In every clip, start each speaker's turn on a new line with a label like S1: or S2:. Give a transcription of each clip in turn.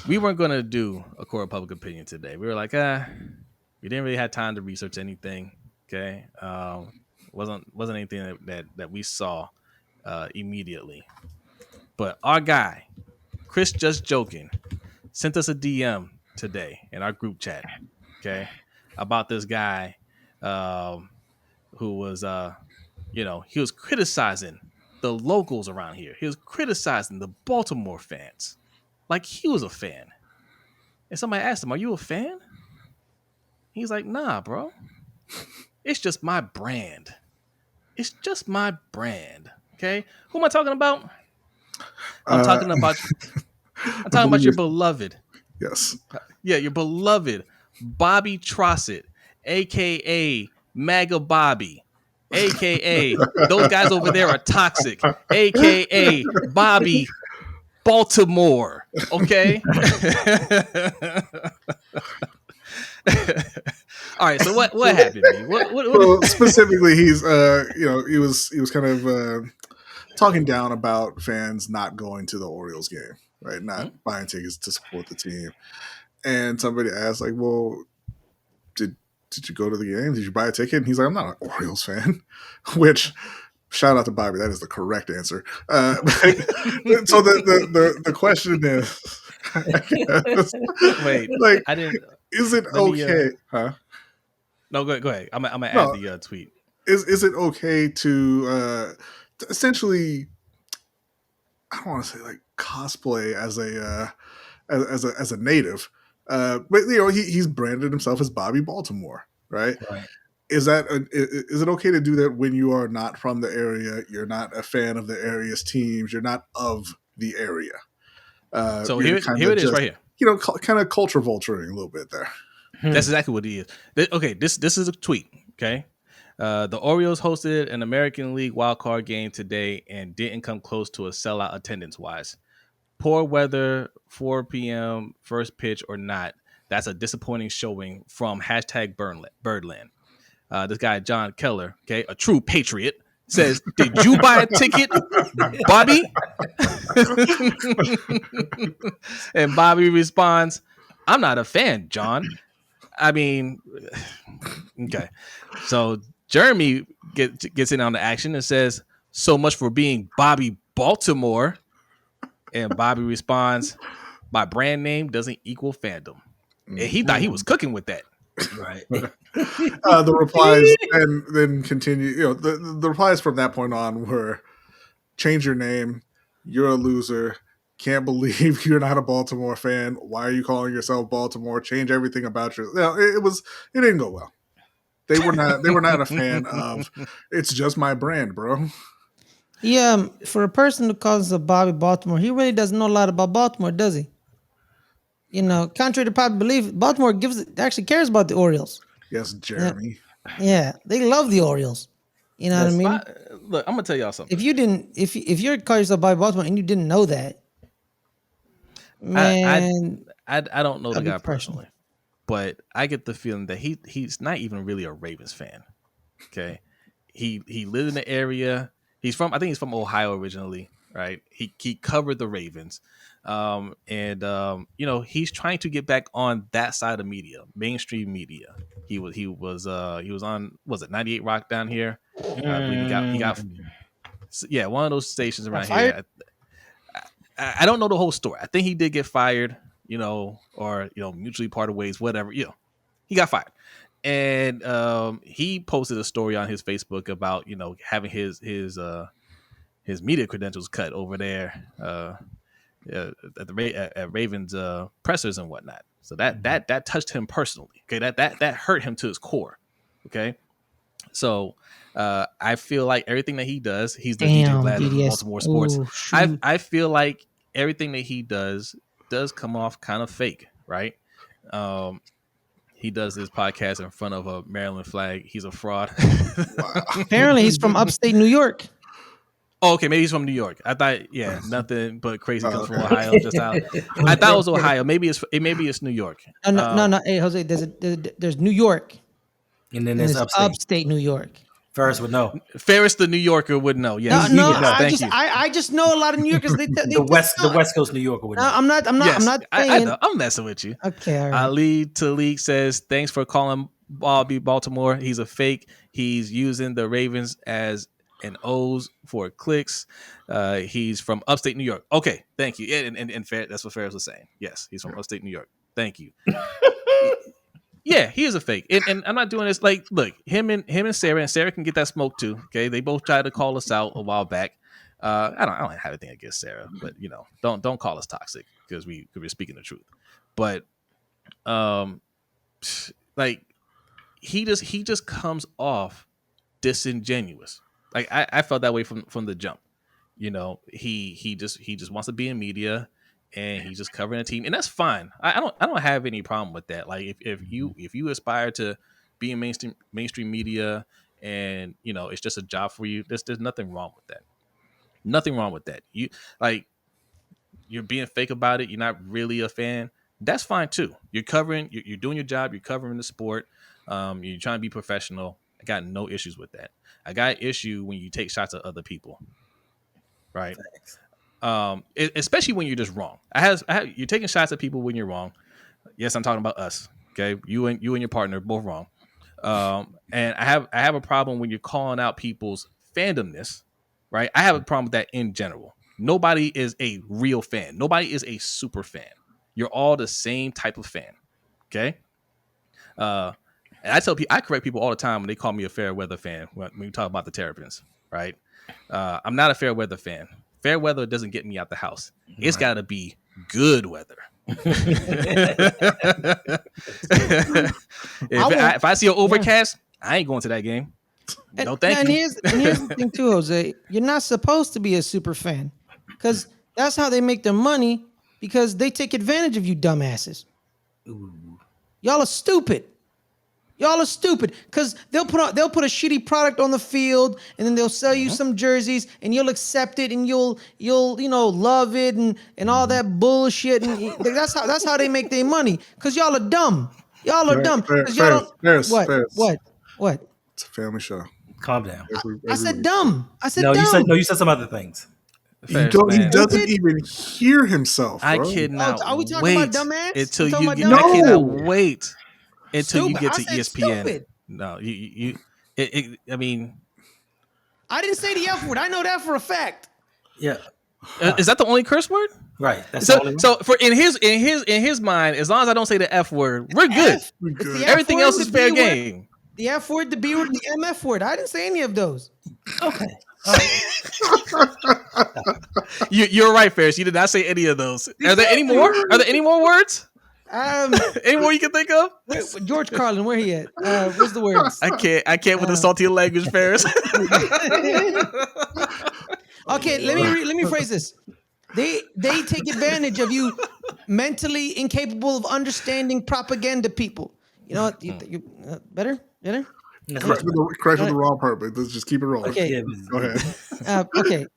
S1: we weren't going to do a court of public opinion today. We were like, we didn't really have time to research anything. Okay, wasn't anything that we saw immediately. But our guy, Chris, just joking, sent us a DM today in our group chat. Okay, about this guy who was, he was criticizing the locals around here. He was criticizing the Baltimore fans, like he was a fan. And somebody asked him, "Are you a fan?" He's like, "Nah, bro. It's just my brand. It's just my brand." Okay, who am I talking about? I'm talking about. I'm talking about your beloved.
S2: Yes.
S1: Yeah, your beloved Bobby Trosset, aka MAGA Bobby, aka those guys over there are toxic, aka Bobby Baltimore. Okay. All right. So what happened?
S2: Well, specifically, he's he was kind of talking down about fans not going to the Orioles game, right? Not buying tickets to support the team. And somebody asked, like, well, did you go to the game? Did you buy a ticket? And he's like, I'm not an Orioles fan. Which, shout out to Bobby, that is the correct answer. So the question is,
S1: wait,
S2: like,
S1: I didn't.
S2: Is it okay? Huh?
S1: No, go ahead. I'm gonna add the tweet.
S2: Is it okay to essentially, I don't want to say like cosplay as a native, but he's branded himself as Bobby Baltimore, right? Is it okay to do that when you are not from the area? You're not a fan of the area's teams. You're not of the area.
S1: So here it is, right here.
S2: Kind of culture vulturing a little bit there.
S1: That's exactly what he is. Okay, this is a tweet. Okay, the Orioles hosted an American League wildcard game today and didn't come close to a sellout attendance wise. Poor weather, 4 p.m. first pitch or not. That's a disappointing showing from #Birdland. This guy John Keller, okay, a true patriot, says, "Did you buy a ticket, Bobby?" And Bobby responds, "I'm not a fan, John. I mean," okay. So Jeremy gets in on the action and says, "So much for being Bobby Baltimore." And Bobby responds, "My brand name doesn't equal fandom." And he thought he was cooking with that.
S3: Right.
S2: The replies and then continue. The replies from that point on were, "Change your name. You're a loser. Can't believe you're not a Baltimore fan. Why are you calling yourself Baltimore? Change everything about you." It didn't go well. They were not a fan of, "It's just my brand, bro."
S4: Yeah, for a person who calls himself Bobby Baltimore, he really doesn't know a lot about Baltimore, does he? Contrary to popular belief, Baltimore actually cares about the Orioles.
S2: Yes, Jeremy.
S4: Yeah, they love the Orioles. You know what I mean?
S1: Look, I'm gonna tell y'all something.
S4: If you're calling yourself Bobby Baltimore and you didn't know that, man,
S1: I don't know the guy personally, but I get the feeling that he's not even really a Ravens fan. Okay, he lived in the area. I think he's from Ohio originally, right? He covered the Ravens, he's trying to get back on that side of media, mainstream media. He was on, was it 98 Rock down here? He got one of those stations around here. I don't know the whole story. I think he did get fired, or mutually parted ways, whatever. He got fired. And he posted a story on his Facebook about having his media credentials cut over there at Ravens pressers and whatnot. So that touched him personally. Okay, that hurt him to his core. Okay, so I feel like everything that he does, he's the DJ Vlad of Baltimore sports. I feel like everything that he does come off kind of fake, right? He does this podcast in front of a Maryland flag. He's a fraud.
S4: Apparently, he's from upstate New York.
S1: Oh, okay, maybe he's from New York. I thought, nothing but crazy comes from Ohio. Just out. I thought it was Ohio. Maybe it's New York.
S4: No. Hey, Jose, there's New York,
S3: and then there's upstate
S4: New York.
S3: Ferris would know.
S1: Ferris the New Yorker would know. Yes,
S3: He
S4: No,
S3: would know.
S1: Thank you.
S4: I just know a lot of New Yorkers. They
S3: The West Coast New Yorker would
S4: No,
S3: know.
S4: I'm not. I'm
S1: Yes,
S4: not
S1: I
S4: saying.
S1: know. I'm messing with you.
S4: Okay, all right.
S1: Ali Talik says, thanks for calling Bobby Baltimore. He's a fake. He's using the Ravens as an O's for clicks. He's from upstate New York. Okay, thank you. And that's what Ferris was saying. Yes, he's from upstate New York. Thank you. Yeah, he is a fake. And I'm not doing this. Like, look, him and Sarah can get that smoke too. Okay, they both tried to call us out a while back. I don't have anything against Sarah, but don't call us toxic because we're speaking the truth. But like he just comes off disingenuous. Like I felt that way from the jump. He just wants to be in media and he's just covering a team, and that's fine. I don't have any problem with that. Like if you aspire to be in mainstream media and it's just a job for you, there's nothing wrong with that. Nothing wrong with that. You're being fake about it. You're not really a fan. That's fine too. You're covering. You're doing your job. You're covering the sport. You're trying to be professional. I got no issues with that. I got an issue when you take shots at other people, right? Especially when you're just wrong. You're taking shots at people when you're wrong. Yes, I'm talking about us. Okay, you and your partner both wrong. And I have a problem when you're calling out people's fandomness, right? I have a problem with that in general. Nobody is a real fan. Nobody is a super fan. You're all the same type of fan. Okay. And I correct people all the time when they call me a fair weather fan when we talk about the Terrapins, right? I'm not a fair weather fan. Fair weather doesn't get me out the house. It's got to be good weather. If I see an overcast, I ain't going to that game. No, thank you.
S4: And here's the thing too, Jose. You're not supposed to be a super fan because that's how they make their money. Because they take advantage of you, dumbasses.
S3: Ooh.
S4: Y'all are stupid. Y'all are stupid because they'll put a shitty product on the field and then they'll sell you some jerseys and you'll accept it and you'll love it and all that bullshit and that's how they make their money because y'all are dumb. Y'all are dumb.
S2: Ferris.
S4: What?
S2: It's a family show.
S3: Calm down.
S4: I said dumb. I said
S3: no.
S4: dumb.
S3: You said some other things.
S2: He doesn't even hear himself. Bro.
S1: I cannot
S4: are we talking
S1: wait
S4: about dumbass?
S1: until you get.
S2: dumbass?
S1: I cannot
S2: No.
S1: wait until you
S4: Stupid.
S1: get to
S4: I said
S1: ESPN.
S4: stupid.
S1: No, I mean,
S4: I didn't say the F word. I know that for a fact.
S3: Yeah.
S1: Is that the only curse word?
S3: Right. That's the only one.
S1: So for in his mind, as long as I don't say the F word, we're good.
S4: It's the F
S1: Everything
S4: word,
S1: else is
S4: the
S1: fair
S4: B word,
S1: game.
S4: The F word, the B word, the MF word. I didn't say any of those.
S3: Okay.
S1: You're right, Ferris. You did not say any of those. Are there any more? Are there any more words? Any more you can think of?
S4: George Carlin, where he at? What's the words?
S1: I can't with the salty language, Ferris.
S4: Okay, let me phrase this. They take advantage of you mentally incapable of understanding propaganda people. You know what? You better?
S2: Correct with the wrong part, but let's just keep it rolling.
S4: Okay.
S2: Go ahead.
S4: Okay.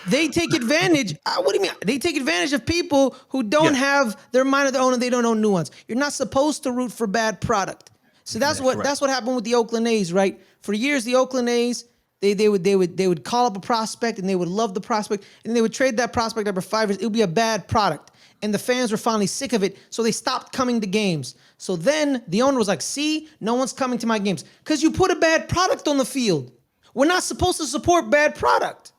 S4: They take advantage. What do you mean? They take advantage of people who don't have their mind of their own and they don't know nuance. You're not supposed to root for bad product. So that's what happened with the Oakland A's, right? For years, the Oakland A's they would call up a prospect and they would love the prospect and they would trade that prospect after 5 years. It would be a bad product. And the fans were finally sick of it, so they stopped coming to games. So then the owner was like, see, no one's coming to my games. Because you put a bad product on the field. We're not supposed to support bad product.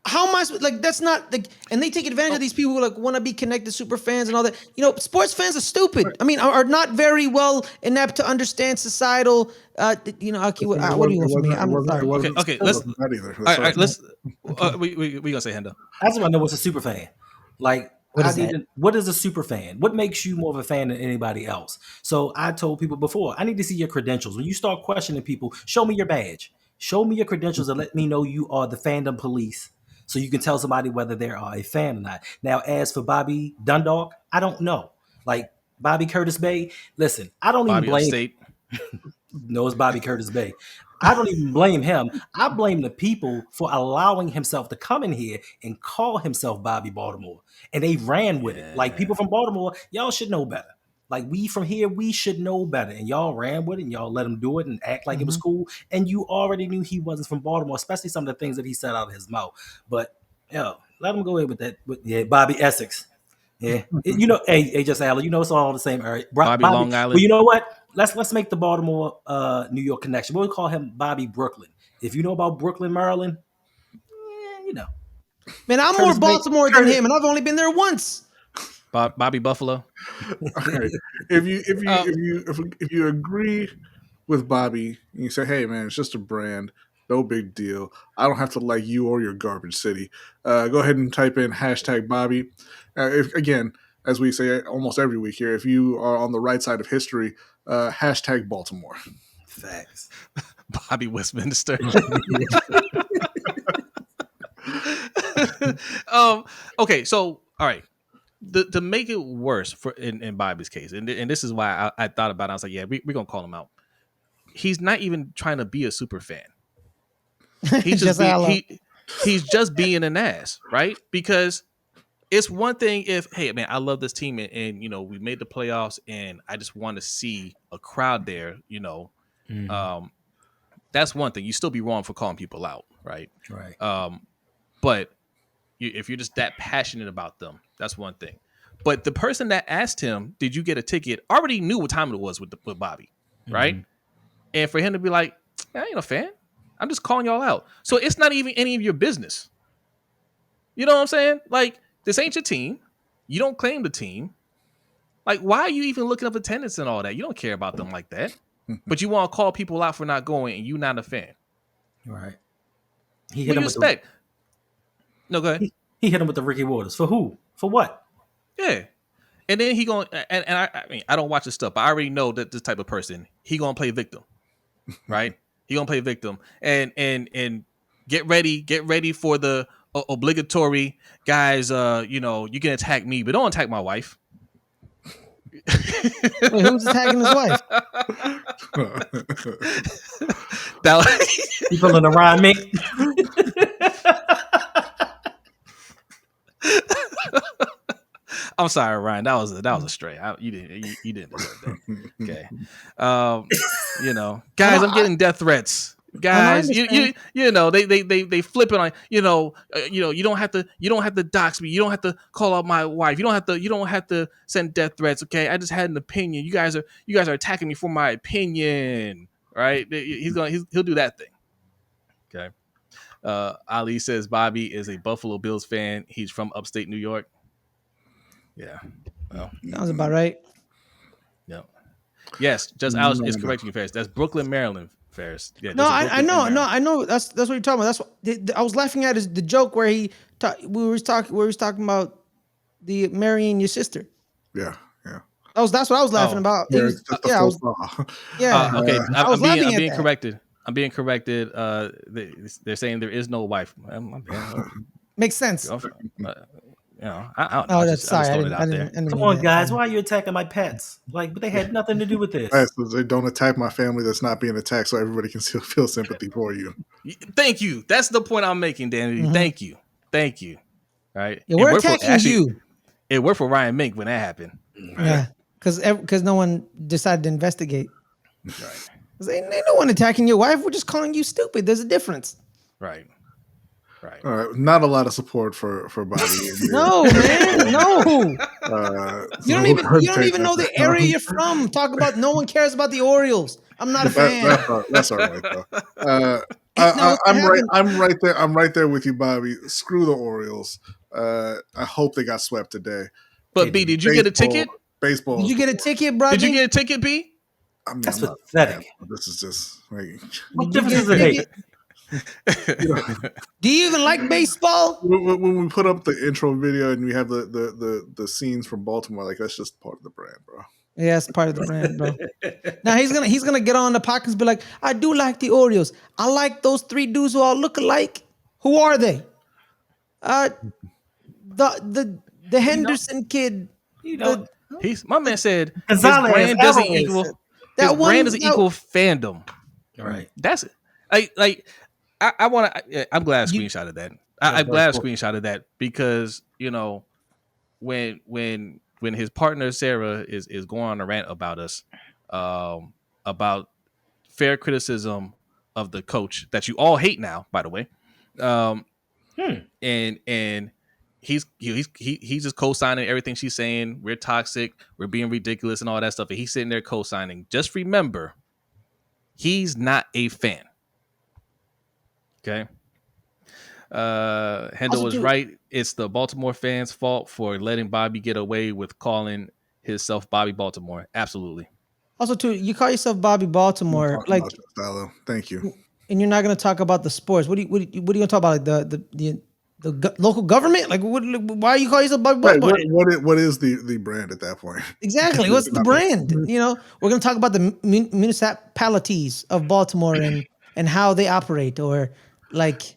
S4: How am I like? That's not like, and they take advantage of these people who like want to be connected super fans and all that. You know, sports fans are stupid. I mean, are not very well inept to understand societal. Okay, what do you want from me? I'm sorry.
S1: Okay. We gonna say Hendo.
S3: I just want to know what's a super fan. Like, what is a super fan? What makes you more of a fan than anybody else? So I told people before, I need to see your credentials. When you start questioning people, show me your badge. Show me your credentials and let me know you are the fandom police. So you can tell somebody whether they are a fan or not. Now, as for Bobby Dundalk, I don't know. Like Bobby Curtis Bay, listen, I don't even blame.
S1: State.
S3: No, it's Bobby Curtis Bay. I don't even blame him. I blame the people for allowing himself to come in here and call himself Bobby Baltimore. And they ran with it. Like people from Baltimore, y'all should know better. Like, we from here, we should know better. And y'all ran with it and y'all let him do it and act like it was cool. And you already knew he wasn't from Baltimore, especially some of the things that he said out of his mouth. But let him go ahead with that. Bobby Essex. Yeah. Hey, just Allen, it's all the same area.
S1: Bobby Long Island.
S3: Well, you know what? Let's make the Baltimore New York connection. We'll call him Bobby Brooklyn. If you know about Brooklyn, Maryland,
S4: Man, I'm more Baltimore than him, and I've only been there once.
S1: Bobby Buffalo.
S2: Okay. If you agree with Bobby and you say, hey man, it's just a brand, no big deal. I don't have to like you or your garbage city. Go ahead and type in #Bobby. Again, as we say almost every week here, if you are on the right side of history, #Baltimore.
S3: Facts.
S1: Bobby Westminster. Okay, so all right. To make it worse for in Bobby's case, and this is why I thought about it. I was like, yeah, we're gonna call him out. He's not even trying to be a super fan. He's he's just being an ass, right? Because it's one thing if, hey man, I love this team and we made the playoffs and I just want to see a crowd there, that's one thing. You still be wrong for calling people out, right?
S3: Right.
S1: But if you're just that passionate about them, that's one thing. But the person that asked him, "Did you get a ticket?" already knew what time it was with Bobby, right? And for him to be like, "I ain't a fan. I'm just calling y'all out." So it's not even any of your business. You know what I'm saying? Like, this ain't your team. You don't claim the team. Like, why are you even looking up attendance and all that? You don't care about them like that. But you want to call people out for not going, and you not a fan.
S3: Right.
S1: He hit him respect. No, go ahead.
S3: He hit him with the Ricky Waters. For who? For what?
S1: Yeah. And then he going, and I mean, I don't watch this stuff, but I already know that this type of person, he gonna play victim, right? He gonna play victim, and get ready for the obligatory guys. You can attack me, but don't attack my wife.
S4: Wait, who's attacking his wife?
S3: You feeling the rhyme, mate?
S1: I'm sorry, Ryan. That was a stray. You didn't deserve that. Okay. Guys, I'm getting death threats. Guys, they flipping on. You don't have to dox me. You don't have to call out my wife. You don't have to send death threats. Okay, I just had an opinion. You guys are attacking me for my opinion. Right? He'll do that thing. Okay. Ali says Bobby is a Buffalo Bills fan. He's from upstate New York. Yeah. Well,
S4: sounds about right.
S1: Yeah. Yes, just Alex is correcting you, Fares. That's Brooklyn, Maryland, Fares. Yeah,
S4: no, I know. That's what you're talking about. That's what I was laughing at is the joke where we was talking about the marrying your sister.
S2: Yeah.
S4: That's what I was laughing about.
S2: Okay.
S1: I'm being corrected. I'm being corrected. They're saying there is no wife.
S4: Makes sense.
S1: I don't know.
S4: Sorry.
S1: I didn't
S3: Come on, guys. Why are you attacking my pets? But they had nothing to do with this.
S2: Right, so they don't attack my family that's not being attacked, so everybody can still feel sympathy for you.
S1: Thank you. That's the point I'm making, Danny. Mm-hmm. Thank you. All right.
S4: Yeah, we're attacking you.
S1: It worked for Ryan Mink when that happened.
S4: Yeah, because no one decided to investigate. Right. Ain't no one attacking your wife. We're just calling you stupid. There's a difference.
S1: Right.
S2: All right. Not a lot of support for Bobby.
S4: No, man. No. You don't even know the area you're from. Talk about no one cares about the Orioles. I'm not a fan.
S2: That's all right though. I'm right there. I'm right there with you, Bobby. Screw the Orioles. I hope they got swept today.
S1: But B, did you get a ticket?
S2: Baseball.
S4: Did you get a ticket, bro?
S1: Did you get a ticket, B?
S3: That's pathetic.
S2: This is just like.
S3: What difference does it make?
S4: Do you even like baseball?
S2: When we put up the intro video and we have the scenes from Baltimore, like that's just part of the brand, bro.
S4: Yeah, it's part of the brand, bro. Now he's gonna get on the podcast and be like, I do like the Orioles. I like those three dudes who all look alike. Who are they? The Henderson kid.
S1: My man said his brand doesn't equal fandom.
S3: Right.
S1: That's it. I'm glad I screenshotted that. I'm glad I screenshotted that because when when his partner Sarah is going on a rant about us, about fair criticism of the coach that you all hate now, by the way, and he's just co-signing everything she's saying. We're toxic, we're being ridiculous, and all that stuff. And he's sitting there co-signing. Just remember, he's not a fan. Okay. Hendo was right. It's the Baltimore fans' fault for letting Bobby get away with calling himself Bobby Baltimore. Absolutely.
S4: Also, too, you call yourself Bobby Baltimore, like,
S2: thank you.
S4: And you're not going to talk about the sports. What are you going to talk about? Like the local government? Like, why you call yourself Bobby Baltimore?
S2: What is the brand at that point?
S4: Exactly. What's the brand? You know, we're going to talk about the municipalities of Baltimore and how they operate, or like.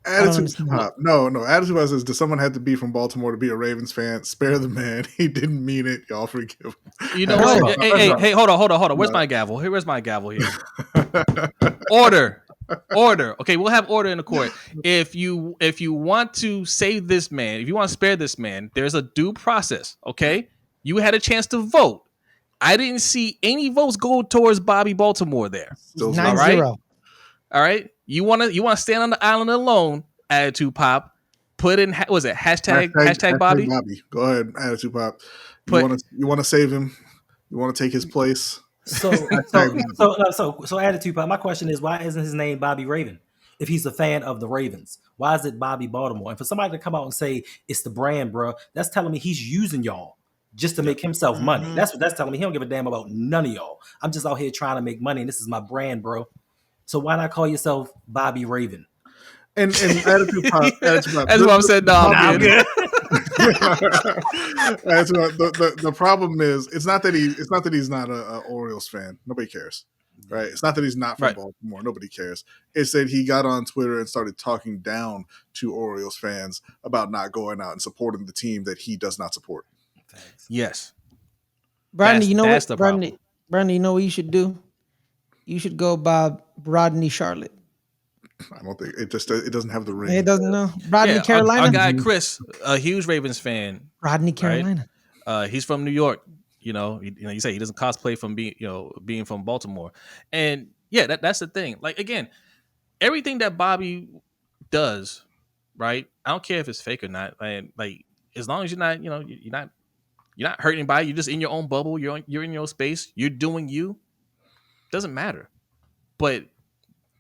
S2: Attitude Pop. No. Attitude Pop says, does someone have to be from Baltimore to be a Ravens fan? Spare the man. He didn't mean it. Y'all forgive him.
S1: You know what? Hey, hold on. Where's my gavel? Where's my gavel here? Order. Okay, we'll have order in the court. If you want to save this man, if you want to spare this man, there's a due process. Okay, you had a chance to vote. I didn't see any votes go towards Bobby Baltimore there.
S4: 9-0.
S1: All right. You want to stand on the island alone, Attitude Pop. Put in hashtag Bobby.
S2: Go ahead, Attitude Pop. You want to save him? You want to take his place?
S3: So Attitude Pop. My question is, why isn't his name Bobby Raven? If he's a fan of the Ravens, why is it Bobby Baltimore? And for somebody to come out and say it's the brand, bro, that's telling me he's using y'all just to make himself money. That's what that's telling me. He don't give a damn about none of y'all. I'm just out here trying to make money, and this is my brand, bro. So why not call yourself Bobby Raven?
S2: And Attitude Pop.
S1: That's what I'm saying. No, I'm good.
S2: The problem is, it's not that he's not a Orioles fan. Nobody cares, right? It's not that he's not from Baltimore. Nobody cares. It's that he got on Twitter and started talking down to Orioles fans about not going out and supporting the team that he does not support.
S1: Thanks. Yes,
S4: Brodny, you know what? Brodny, you know what you should do? You should go by Brodny Charlotte.
S2: I don't think it doesn't have the ring.
S4: It doesn't know. Brodny, Carolina.
S1: Our guy Chris, a huge Ravens fan.
S4: Brodny, Carolina.
S1: Right? He's from New York. You say he doesn't cosplay from being from Baltimore, and that's the thing. Like, again, everything that Bobby does, right? I don't care if it's fake or not. Like as long as you're not hurting anybody, you're just in your own bubble. You're in your space. You're doing you. Doesn't matter, but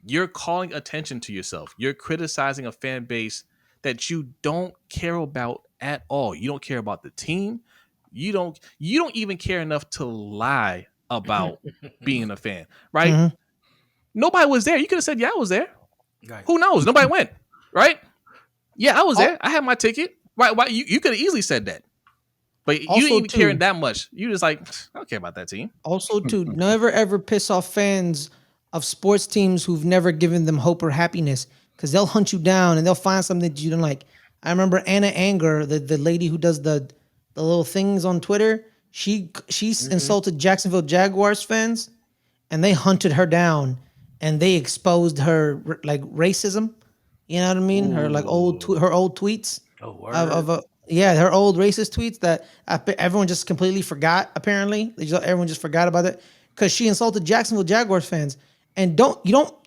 S1: you're calling attention to yourself. You're criticizing a fan base that you don't care about at all. You don't care about the team. You don't even care enough to lie about being a fan, right? Mm-hmm. Nobody was there. You could have said, yeah, I was there. Right. Who knows? Nobody went, right? Yeah, I was there. I had my ticket. Right? Why you could have easily said that. But you didn't even care that much. You just like, I don't care about that team.
S4: Also, too, never ever piss off fans of sports teams who've never given them hope or happiness, because they'll hunt you down and they'll find something that you don't like. I remember Anna Anger, the lady who does the little things on Twitter. She insulted Jacksonville Jaguars fans, and they hunted her down and they exposed her like racism. You know what I mean? Ooh. Her like old tweets her old racist tweets that everyone just completely forgot. Apparently, everyone just forgot about it because she insulted Jacksonville Jaguars fans. And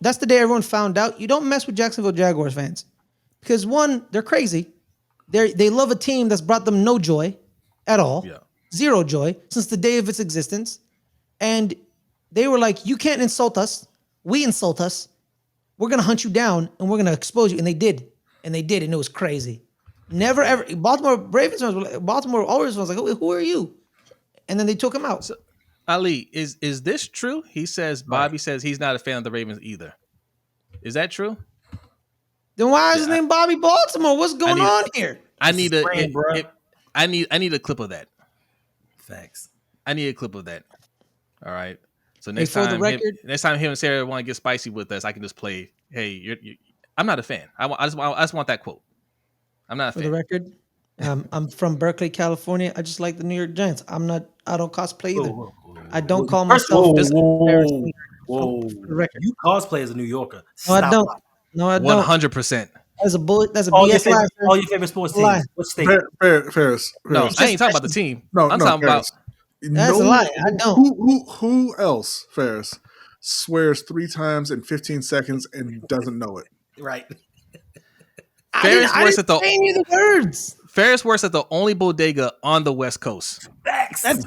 S4: that's the day everyone found out. You don't mess with Jacksonville Jaguars fans because, one, they're crazy. They love a team that's brought them no joy at all, zero joy since the day of its existence. And they were like, you can't insult us. We insult us. We're going to hunt you down and we're going to expose you. And they did. And it was crazy. Never ever. Baltimore Ravens fans were like, Baltimore Orioles fans were like, who are you? And then they took him out.
S1: So, Ali, is this true? He says Bobby says he's not a fan of the Ravens either. Is that true?
S4: Then why is his name Bobby Baltimore? What's going on here?
S1: I need a clip of that.
S3: Facts.
S1: I need a clip of that. All right. So next time him and Sarah want to get spicy with us, I can just play. Hey, I'm not a fan. I just want that quote. I'm not a fan.
S4: For the record, I'm from Berkeley, California. I just like the New York Giants. I don't cosplay either. Whoa. I don't call myself.
S3: Whoa. You cosplay as a New Yorker.
S4: No, I don't.
S1: 100%.
S4: That's a
S3: All your
S4: BS lie.
S3: favorite sports
S4: Lie.
S3: teams. What state?
S2: Ferris.
S1: No, I ain't talking about the team. I'm talking about.
S4: That's a lie. I don't.
S2: Who else, Ferris, swears 3 times in 15 seconds and doesn't know it?
S3: Right.
S1: Ferris works at the.
S4: Say any of the words.
S1: Ferris works at the only bodega on the West Coast.
S3: Facts.
S4: That's